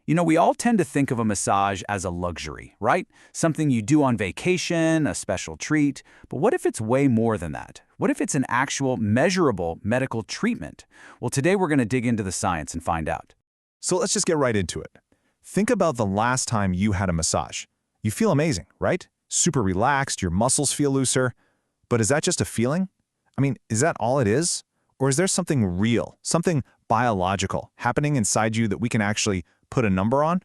We all tend to think of a massage as a luxury, right? Something you do on vacation, a special treat. But what if it's way more than that? What if it's an actual, measurable medical treatment? Well, today we're going to dig into the science and find out. So let's just get right into it. Think about the last time you had a massage. You feel amazing, right? Super relaxed, your muscles feel looser. But is that just a feeling? Is that all it is? Or is there something real, something biological happening inside you that we can actually put a number on?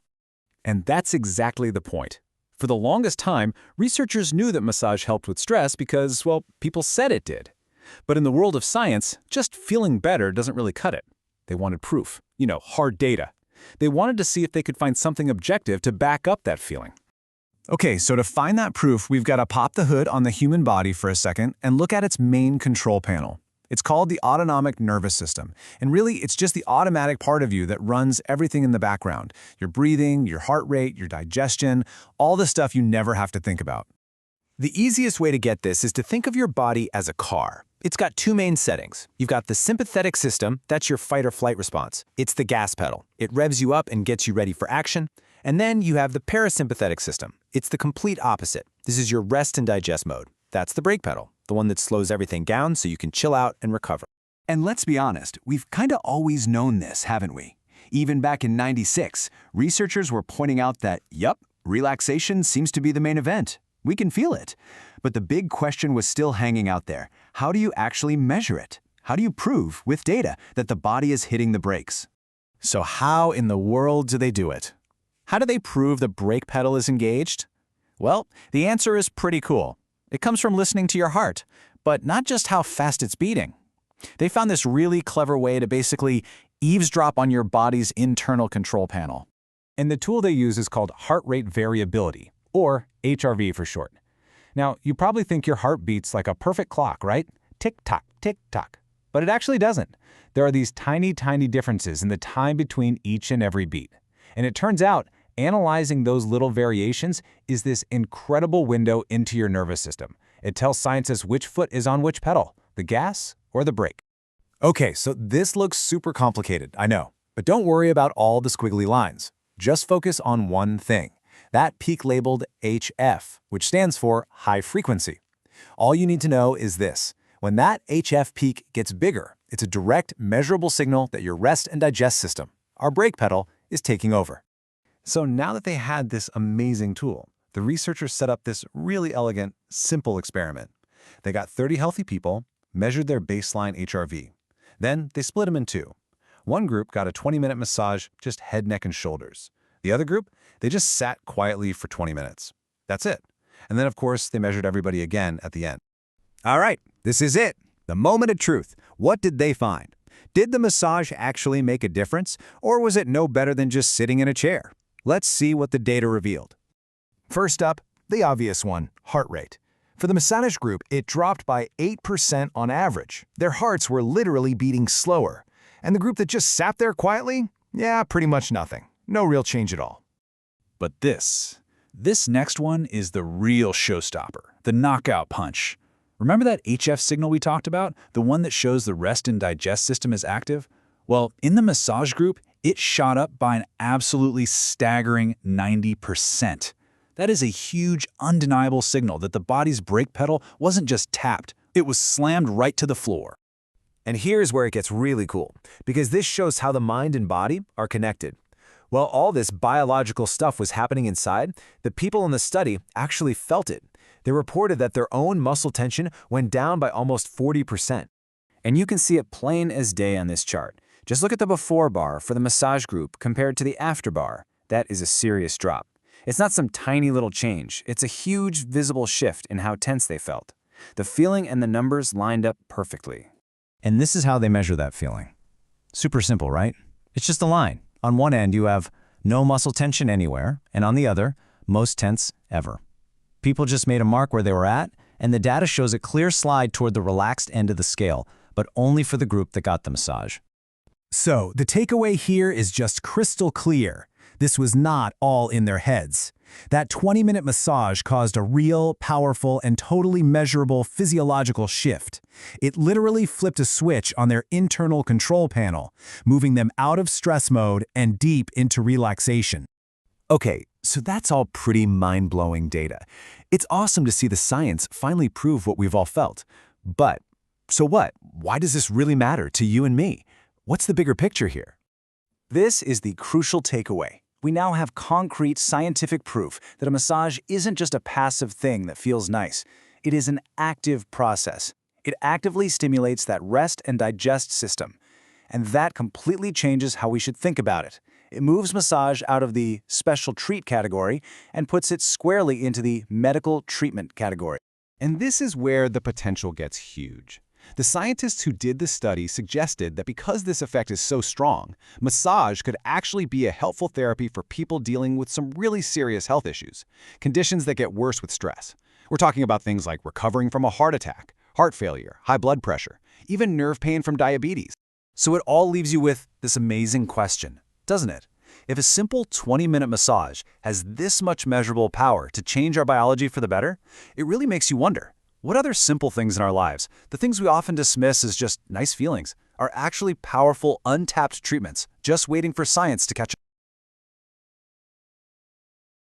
And that's exactly the point. For the longest time, researchers knew that massage helped with stress because, well, people said it did. But in the world of science, just feeling better doesn't really cut it. They wanted proof, hard data. They wanted to see if they could find something objective to back up that feeling. Okay, so to find that proof, we've got to pop the hood on the human body for a second and look at its main control panel. It's called the autonomic nervous system, and really it's just the automatic part of you that runs everything in the background. Your breathing, your heart rate, your digestion, all the stuff you never have to think about. The easiest way to get this is to think of your body as a car. It's got two main settings. You've got the sympathetic system, that's your fight or flight response. It's the gas pedal. It revs you up and gets you ready for action. And then you have the parasympathetic system. It's the complete opposite. This is your rest and digest mode. That's the brake pedal, the one that slows everything down so you can chill out and recover. And let's be honest, we've kinda always known this, haven't we? Even back in '96, researchers were pointing out that, relaxation seems to be the main event. We can feel it. But the big question was still hanging out there. How do you actually measure it? How do you prove, with data, that the body is hitting the brakes? So how in the world do they do it? How do they prove the brake pedal is engaged? Well, the answer is pretty cool. It comes from listening to your heart, but not just how fast it's beating. They found this really clever way to basically eavesdrop on your body's internal control panel. And the tool they use is called heart rate variability, or HRV for short. Now, you probably think your heart beats like a perfect clock, right? Tick-tock, tick-tock. But it actually doesn't. There are these tiny, tiny differences in the time between each and every beat. And it turns out, analyzing those little variations is this incredible window into your nervous system. It tells scientists which foot is on which pedal, the gas or the brake. Okay, so this looks super complicated, I know. But don't worry about all the squiggly lines. Just focus on one thing. That peak labeled HF, which stands for high frequency. All you need to know is this. When that HF peak gets bigger, it's a direct, measurable signal that your rest and digest system, our brake pedal, is taking over. So now that they had this amazing tool, the researchers set up this really elegant, simple experiment. They got 30 healthy people, measured their baseline HRV. Then they split them in two. One group got a 20-minute massage, just head, neck, and shoulders. The other group, they just sat quietly for 20 minutes. That's it. And then, of course, they measured everybody again at the end. All right, this is it. The moment of truth. What did they find? Did the massage actually make a difference, or was it no better than just sitting in a chair? Let's see what the data revealed. First up, the obvious one, heart rate. For the massage group, it dropped by 8% on average. Their hearts were literally beating slower. And the group that just sat there quietly? Yeah, pretty much nothing. No real change at all. But this next one is the real showstopper, the knockout punch. Remember that HF signal we talked about, the one that shows the rest and digest system is active? Well, in the massage group, it shot up by an absolutely staggering 90%. That is a huge, undeniable signal that the body's brake pedal wasn't just tapped, it was slammed right to the floor. And here's where it gets really cool, because this shows how the mind and body are connected. While all this biological stuff was happening inside, the people in the study actually felt it. They reported that their own muscle tension went down by almost 40%. And you can see it plain as day on this chart. Just look at the before bar for the massage group compared to the after bar. That is a serious drop. It's not some tiny little change. It's a huge visible shift in how tense they felt. The feeling and the numbers lined up perfectly. And this is how they measure that feeling. Super simple, right? It's just a line. On one end, you have no muscle tension anywhere, and on the other, most tense ever. People just made a mark where they were at, and the data shows a clear slide toward the relaxed end of the scale, but only for the group that got the massage. So, the takeaway here is just crystal clear. This was not all in their heads. That 20-minute massage caused a real, powerful, and totally measurable physiological shift. It literally flipped a switch on their internal control panel, moving them out of stress mode and deep into relaxation. Okay, so that's all pretty mind-blowing data. It's awesome to see the science finally prove what we've all felt. But, so what? Why does this really matter to you and me? What's the bigger picture here? This is the crucial takeaway. We now have concrete scientific proof that a massage isn't just a passive thing that feels nice. It is an active process. It actively stimulates that rest and digest system. And that completely changes how we should think about it. It moves massage out of the special treat category and puts it squarely into the medical treatment category. And this is where the potential gets huge. The scientists who did the study suggested that because this effect is so strong, massage could actually be a helpful therapy for people dealing with some really serious health issues, conditions that get worse with stress. We're talking about things like recovering from a heart attack, heart failure, high blood pressure, even nerve pain from diabetes. So it all leaves you with this amazing question, doesn't it? If a simple 20-minute massage has this much measurable power to change our biology for the better, it really makes you wonder, what other simple things in our lives, the things we often dismiss as just nice feelings, are actually powerful, untapped treatments just waiting for science to catch up?